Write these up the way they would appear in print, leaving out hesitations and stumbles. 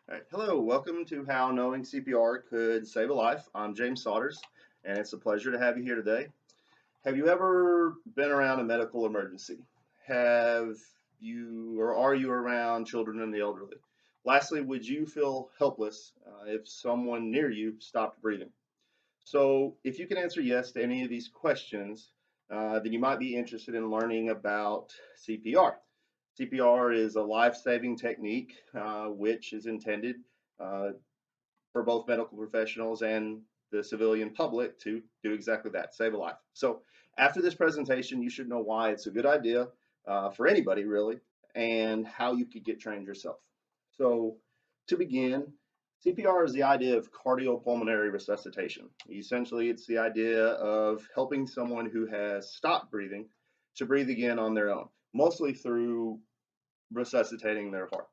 All right. Hello, welcome to How Knowing CPR Could Save a Life. I'm James Sauders, and it's a pleasure to have you here today. Have you ever been around a medical emergency? Have you or are you around children and the elderly? Lastly, would you feel helpless if someone near you stopped breathing? So, if you can answer yes to any of these questions, then you might be interested in learning about CPR. CPR is a life saving technique which is intended uh, for both medical professionals and the civilian public to do exactly that, save a life. So, after this presentation, you should know why it's a good idea for anybody really and how you could get trained yourself. So, to begin, CPR is the idea of cardiopulmonary resuscitation. Essentially, it's the idea of helping someone who has stopped breathing to breathe again on their own, mostly through resuscitating their heart.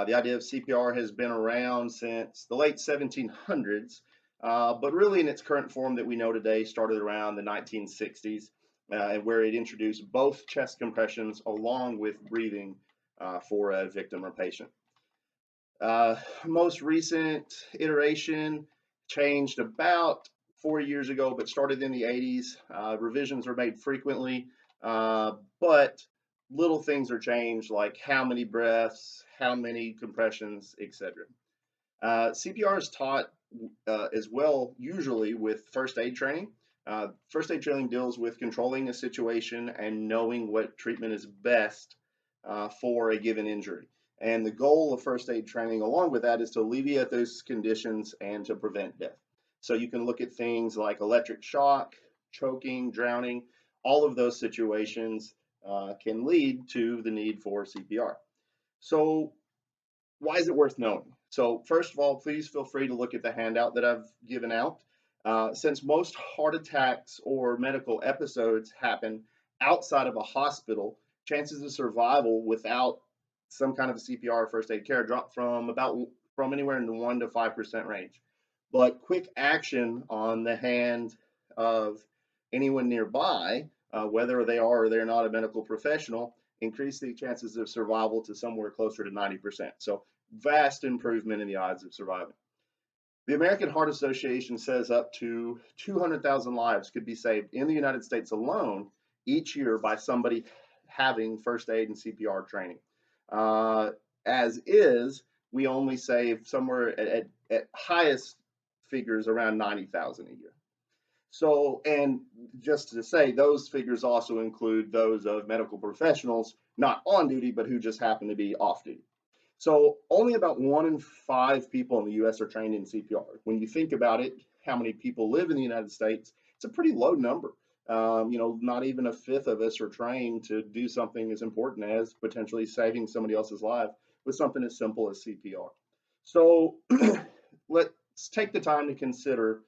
The idea of CPR has been around since the late 1700s, but really in its current form that we know today started around the 1960s, where it introduced both chest compressions along with breathing for a victim or patient. Most recent iteration changed about 4 years ago, but started in the 80s. Revisions are made frequently, but little things are changed, like how many breaths, how many compressions, etc. CPR is taught as well, usually with first aid training. First aid training deals with controlling a situation and knowing what treatment is best for a given injury. And the goal of first aid training, along with that, is to alleviate those conditions and to prevent death. So you can look at things like electric shock, choking, drowning. All of those situations can lead to the need for CPR. So why is it worth knowing? So, first of all, please feel free to look at the handout that I've given out. Since most heart attacks or medical episodes happen outside of a hospital, chances of survival without some kind of CPR or first aid care drop from anywhere in the 1 to 5% range. But quick action on the hand of anyone nearby, whether they are or they're not a medical professional, increase the chances of survival to somewhere closer to 90%. So vast improvement in the odds of surviving. The American Heart Association says up to 200,000 lives could be saved in the United States alone each year by somebody having first aid and CPR training. As is, we only save somewhere at highest figures around 90,000 a year. So, and just to say, those figures also include those of medical professionals not on duty, but who just happen to be off duty. So only about 1 in 5 people in the U.S. are trained in CPR. When you think about it, how many people live in the United States, it's a pretty low number. Not even a fifth of us are trained to do something as important as potentially saving somebody else's life with something as simple as CPR. So let's take the time to consider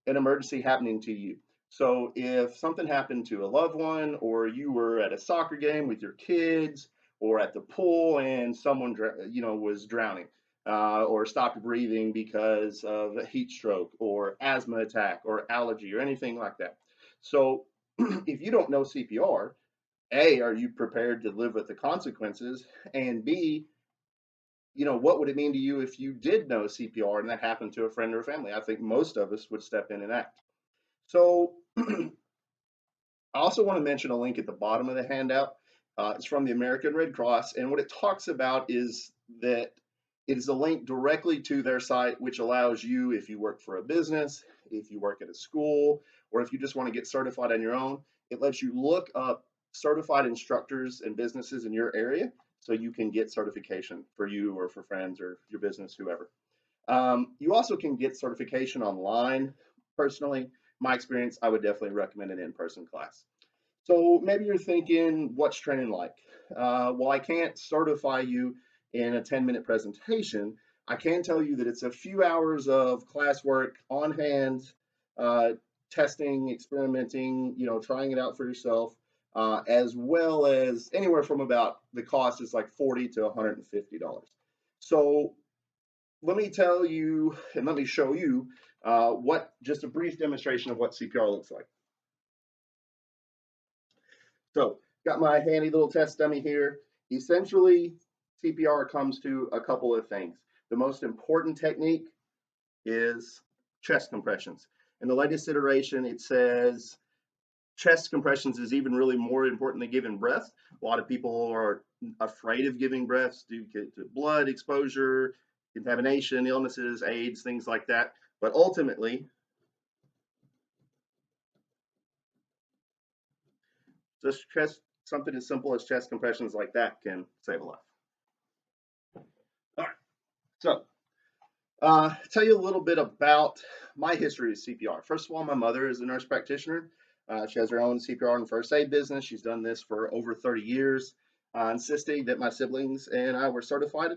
an emergency happening to you. So if something happened to a loved one, or you were at a soccer game with your kids, or at the pool and someone was drowning, or stopped breathing because of a heat stroke or asthma attack or allergy or anything like that. So if you don't know CPR, A, are you prepared to live with the consequences? And B, what would it mean to you if you did know CPR and that happened to a friend or a family? I think most of us would step in and act. So I also want to mention a link at the bottom of the handout. It's from the American Red Cross, and what it talks about is that it is a link directly to their site, which allows you, if you work for a business, if you work at a school, or if you just want to get certified on your own, it lets you look up certified instructors and businesses in your area so you can get certification for you or for friends or your business, whoever. You also can get certification online. Personally, my experience, I would definitely recommend an in-person class. So maybe you're thinking, what's training like? Well, I can't certify you in a 10-minute presentation. I can tell you that it's a few hours of classwork on hand, uh, testing, experimenting, trying it out for yourself, as well as anywhere from about the cost is like $40 to $150. So let me tell you and let me show you what just a brief demonstration of what CPR looks like. So got my handy little test dummy here. Essentially, CPR comes to a couple of things. The most important technique is chest compressions. In the latest iteration, it says chest compressions is even really more important than giving breath. A lot of people are afraid of giving breaths due to blood exposure, contamination, illnesses, AIDS, things like that. But ultimately, just chest, something as simple as chest compressions like that can save a life. All right, so tell you a little bit about my history with CPR. First of all, my mother is a nurse practitioner. She has her own CPR and first aid business. She's done this for over 30 years, insisting that my siblings and I were certified.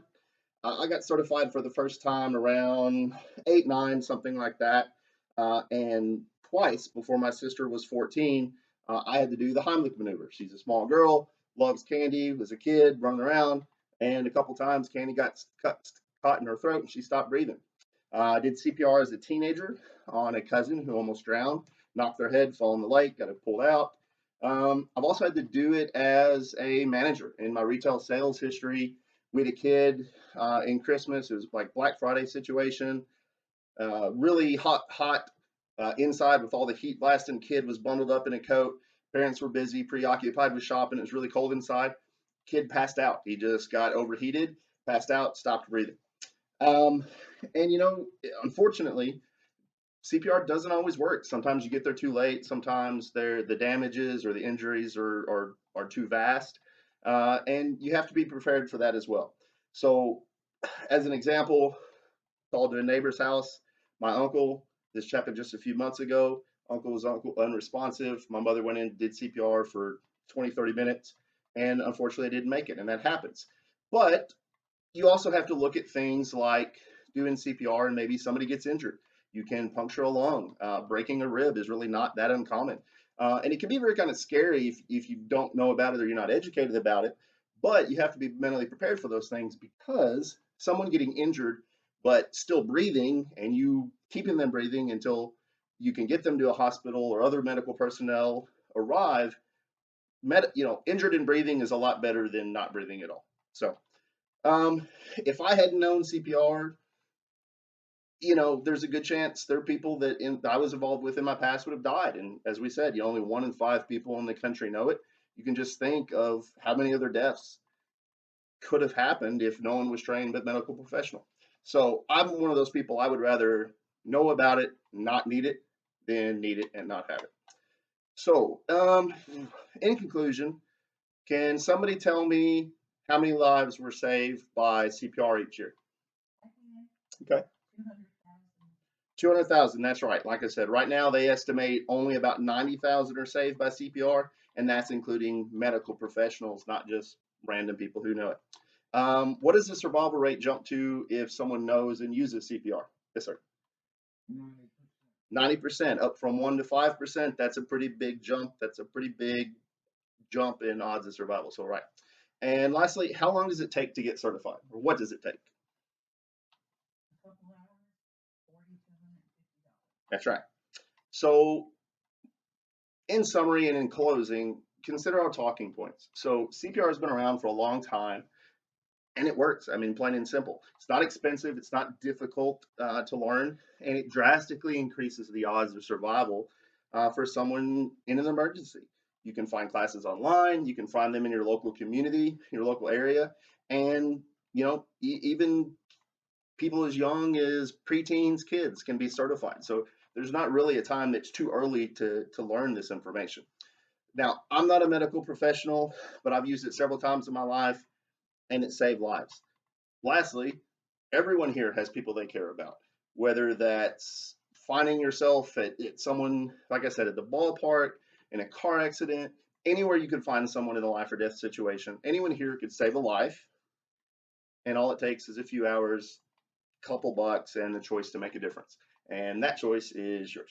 I got certified for the first time around 8, 9, something like that. And twice before my sister was 14, I had to do the Heimlich maneuver. She's a small girl, loves candy, was a kid, running around. And a couple times, candy got caught in her throat and she stopped breathing. I did CPR as a teenager on a cousin who almost drowned, knocked their head, fell in the lake, got it pulled out. I've also had to do it as a manager in my retail sales history. We had a kid in Christmas. It was like Black Friday situation. Really hot inside with all the heat blasting. Kid was bundled up in a coat. Parents were busy, preoccupied with shopping. It was really cold inside. Kid passed out. He just got overheated, passed out, stopped breathing. Um, and unfortunately, CPR doesn't always work. Sometimes you get there too late. Sometimes the damages or the injuries are too vast, and you have to be prepared for that as well. So, as an example, called to a neighbor's house. My uncle, this happened just a few months ago. Uncle was unresponsive. My mother went in, did CPR for 20, 30 minutes, and unfortunately didn't make it, and that happens. But you also have to look at things like doing CPR and maybe somebody gets injured. You can puncture a lung. Breaking a rib is really not that uncommon. And it can be very kind of scary if you don't know about it or you're not educated about it. But you have to be mentally prepared for those things because someone getting injured but still breathing and you keeping them breathing until you can get them to a hospital or other medical personnel arrive, injured and breathing is a lot better than not breathing at all. So if I hadn't known CPR, there's a good chance there are people that I was involved with in my past would have died. And as we said, only 1 in 5 people in the country know it. You can just think of how many other deaths could have happened if no one was trained but medical professional. So I'm one of those people. I would rather know about it, not need it, than need it and not have it. So, in conclusion, can somebody tell me how many lives were saved by CPR each year? Okay. 200,000, that's right. Like I said, right now they estimate only about 90,000 are saved by CPR, and that's including medical professionals, not just random people who know it. What does the survival rate jump to if someone knows and uses CPR? Yes, sir. 90%, up from 1 to 5%. That's a pretty big jump. That's a pretty big jump in odds of survival. So, right. And lastly, how long does it take to get certified? Or what does it take? That's right. So, in summary and in closing, consider our talking points. So, CPR has been around for a long time and it works. I mean, plain and simple. It's not expensive, it's not difficult to learn, and it drastically increases the odds of survival for someone in an emergency. You can find classes online, you can find them in your local community, your local area, and even people as young as preteens, kids can be certified. So there's not really a time that's too early to learn this information. Now, I'm not a medical professional, but I've used it several times in my life and it saved lives. Lastly, everyone here has people they care about, whether that's finding yourself at someone, like I said, at the ballpark, in a car accident, anywhere you could find someone in a life or death situation. Anyone here could save a life, and all it takes is a few hours, couple bucks, and the choice to make a difference. And that choice is yours.